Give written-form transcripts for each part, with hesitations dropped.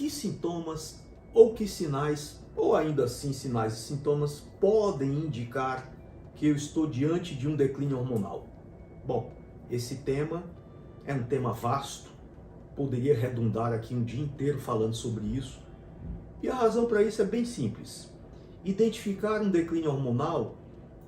que sintomas ou que sinais, ou ainda assim sinais e sintomas, podem indicar que eu estou diante de um declínio hormonal? Bom, esse tema é um tema vasto, poderia redundar aqui um dia inteiro falando sobre isso, e a razão para isso é bem simples. Identificar um declínio hormonal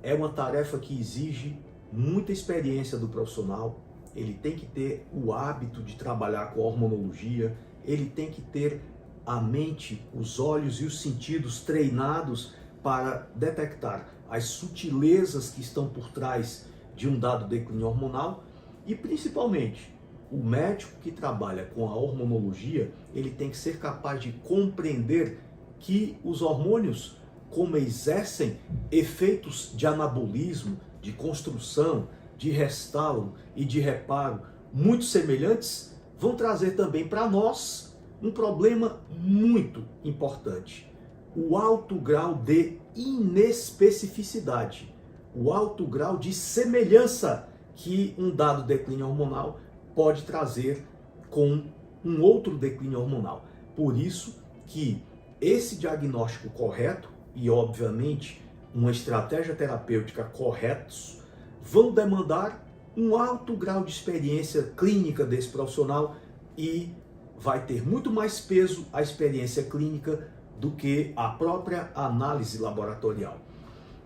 é uma tarefa que exige muita experiência do profissional. Ele tem que ter o hábito de trabalhar com a hormonologia, ele tem que ter a mente, os olhos e os sentidos treinados para detectar as sutilezas que estão por trás de um dado declínio hormonal, e principalmente o médico que trabalha com a hormonologia, ele tem que ser capaz de compreender que os hormônios, como exercem efeitos de anabolismo, de construção, de restauro e de reparo muito semelhantes, vão trazer também para nós um problema muito importante: o alto grau de inespecificidade, o alto grau de semelhança que um dado declínio hormonal pode trazer com um outro declínio hormonal. Por isso que esse diagnóstico correto e, obviamente, uma estratégia terapêutica corretos vão demandar um alto grau de experiência clínica desse profissional, e vai ter muito mais peso a experiência clínica do que a própria análise laboratorial.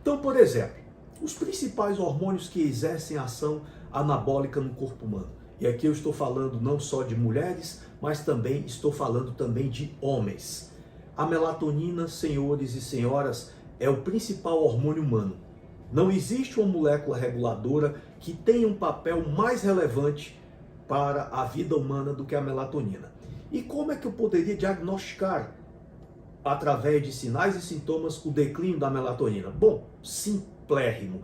Então, por exemplo, os principais hormônios que exercem ação anabólica no corpo humano. E aqui eu estou falando não só de mulheres, mas também estou falando também de homens. A melatonina, senhores e senhoras, é o principal hormônio humano. Não existe uma molécula reguladora que tenha um papel mais relevante para a vida humana do que a melatonina. E como é que eu poderia diagnosticar, através de sinais e sintomas, o declínio da melatonina? Bom, simplérrimo.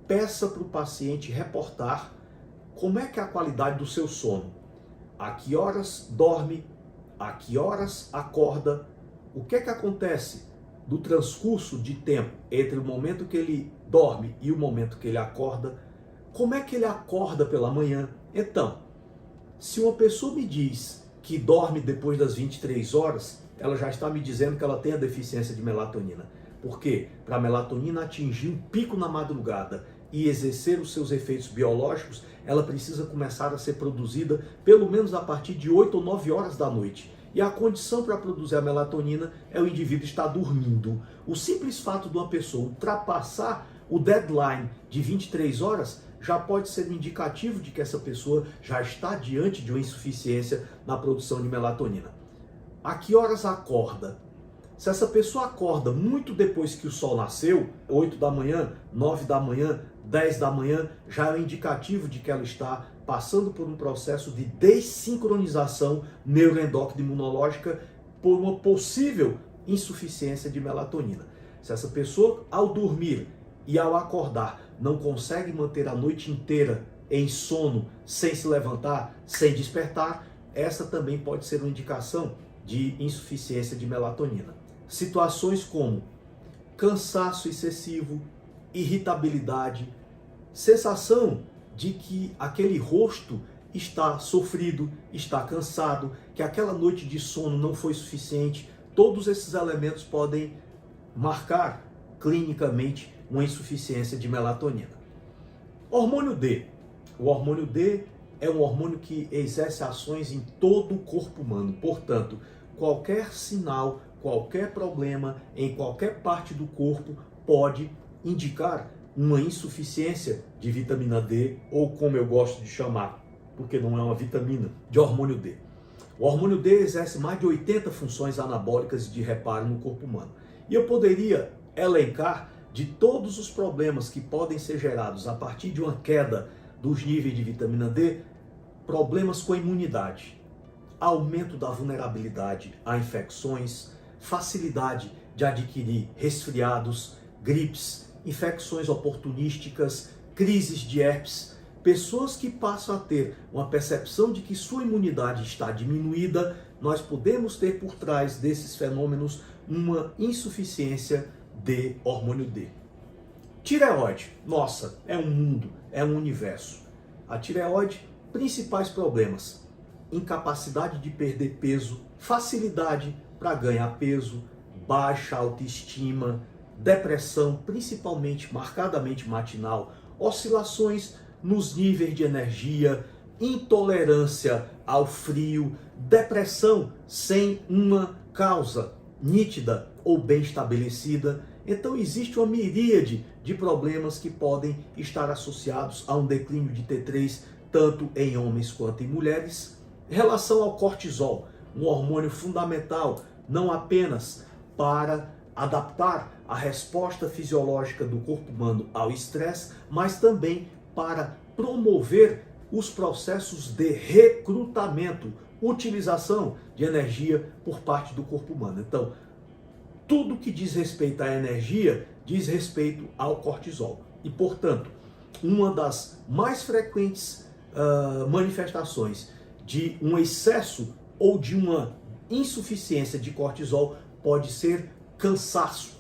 Peça para o paciente reportar como é que é a qualidade do seu sono. A que horas dorme, a que horas acorda, o que é que acontece do transcurso de tempo entre o momento que ele dorme e o momento que ele acorda, como é que ele acorda pela manhã. Então, se uma pessoa me diz que dorme depois das 23 horas, ela já está me dizendo que ela tem a deficiência de melatonina. Porque para a melatonina atingir um pico na madrugada e exercer os seus efeitos biológicos, ela precisa começar a ser produzida pelo menos a partir de 8 ou 9 horas da noite. E a condição para produzir a melatonina é o indivíduo estar dormindo. O simples fato de uma pessoa ultrapassar o deadline de 23 horas já pode ser um indicativo de que essa pessoa já está diante de uma insuficiência na produção de melatonina. A que horas acorda? Se essa pessoa acorda muito depois que o sol nasceu, 8 da manhã, 9 da manhã, 10 da manhã, já é um indicativo de que ela está passando por um processo de desincronização neuroendócrina imunológica por uma possível insuficiência de melatonina. Se essa pessoa, ao dormir e ao acordar, não consegue manter a noite inteira em sono, sem se levantar, sem despertar, essa também pode ser uma indicação de insuficiência de melatonina. Situações como cansaço excessivo, irritabilidade, sensação de que aquele rosto está sofrido, está cansado, que aquela noite de sono não foi suficiente, todos esses elementos podem marcar clinicamente uma insuficiência de melatonina. Hormônio D. O hormônio D é um hormônio que exerce ações em todo o corpo humano. Portanto, qualquer sinal, qualquer problema em qualquer parte do corpo pode indicar uma insuficiência de vitamina D, ou como eu gosto de chamar, porque não é uma vitamina, de hormônio D. O hormônio D exerce mais de 80 funções anabólicas de reparo no corpo humano. E eu poderia elencar de todos os problemas que podem ser gerados a partir de uma queda dos níveis de vitamina D, problemas com a imunidade, aumento da vulnerabilidade a infecções, facilidade de adquirir resfriados, gripes, infecções oportunísticas, crises de herpes, pessoas que passam a ter uma percepção de que sua imunidade está diminuída. Nós podemos ter por trás desses fenômenos uma insuficiência de hormônio D. Tireoide, nossa, é um mundo, é um universo. A tireoide, principais problemas: incapacidade de perder peso, facilidade para ganhar peso, baixa autoestima, depressão, principalmente marcadamente matinal, oscilações nos níveis de energia, intolerância ao frio, depressão sem uma causa nítida ou bem estabelecida. Então existe uma miríade de problemas que podem estar associados a um declínio de T3, tanto em homens quanto em mulheres. Em relação ao cortisol, um hormônio fundamental não apenas para adaptar a resposta fisiológica do corpo humano ao estresse, mas também para promover os processos de recrutamento, utilização de energia por parte do corpo humano. Então, tudo que diz respeito à energia diz respeito ao cortisol. E, portanto, uma das mais frequentes manifestações de um excesso ou de uma insuficiência de cortisol pode ser cansaço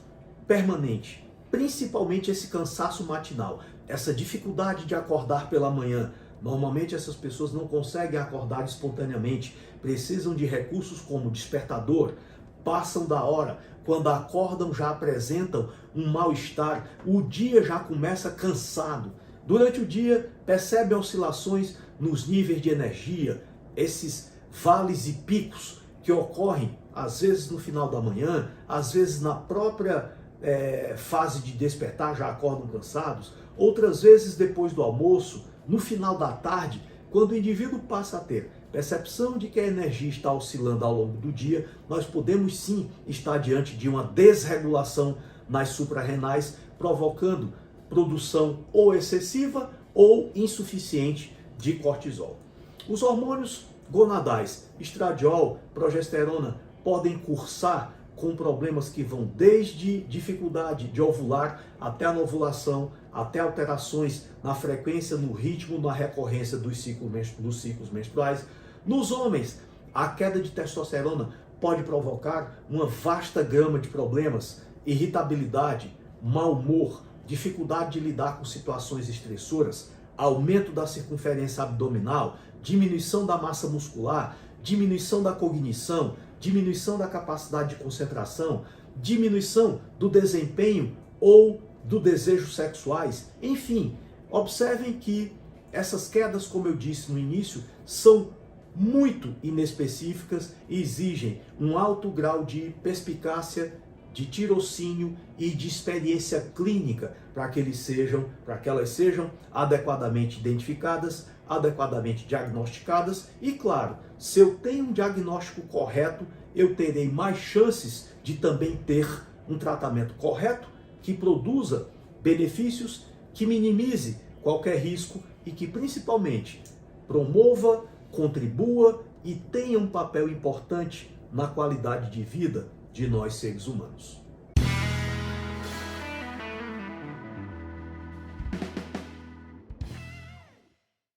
permanente, principalmente esse cansaço matinal, essa dificuldade de acordar pela manhã. Normalmente essas pessoas não conseguem acordar espontaneamente, precisam de recursos como despertador, passam da hora, quando acordam já apresentam um mal-estar, o dia já começa cansado. Durante o dia percebem oscilações nos níveis de energia, esses vales e picos que ocorrem às vezes no final da manhã, às vezes na própria fase de despertar já acordam cansados, outras vezes depois do almoço, no final da tarde, quando o indivíduo passa a ter percepção de que a energia está oscilando ao longo do dia, nós podemos sim estar diante de uma desregulação nas suprarrenais, provocando produção ou excessiva ou insuficiente de cortisol. Os hormônios gonadais, estradiol, progesterona, podem cursar com problemas que vão desde dificuldade de ovular até a ovulação, até alterações na frequência, no ritmo, na recorrência dos ciclos menstruais. Nos homens, a queda de testosterona pode provocar uma vasta gama de problemas, irritabilidade, mau humor, dificuldade de lidar com situações estressoras, aumento da circunferência abdominal, diminuição da massa muscular, diminuição da cognição, diminuição da capacidade de concentração, diminuição do desempenho ou do desejo sexuais. Enfim, observem que essas quedas, como eu disse no início, são muito inespecíficas e exigem um alto grau de perspicácia, de tirocínio e de experiência clínica para que elas sejam adequadamente identificadas, adequadamente diagnosticadas e, claro, se eu tenho um diagnóstico correto, eu terei mais chances de também ter um tratamento correto que produza benefícios, que minimize qualquer risco e que principalmente promova, contribua e tenha um papel importante na qualidade de vida de nós seres humanos.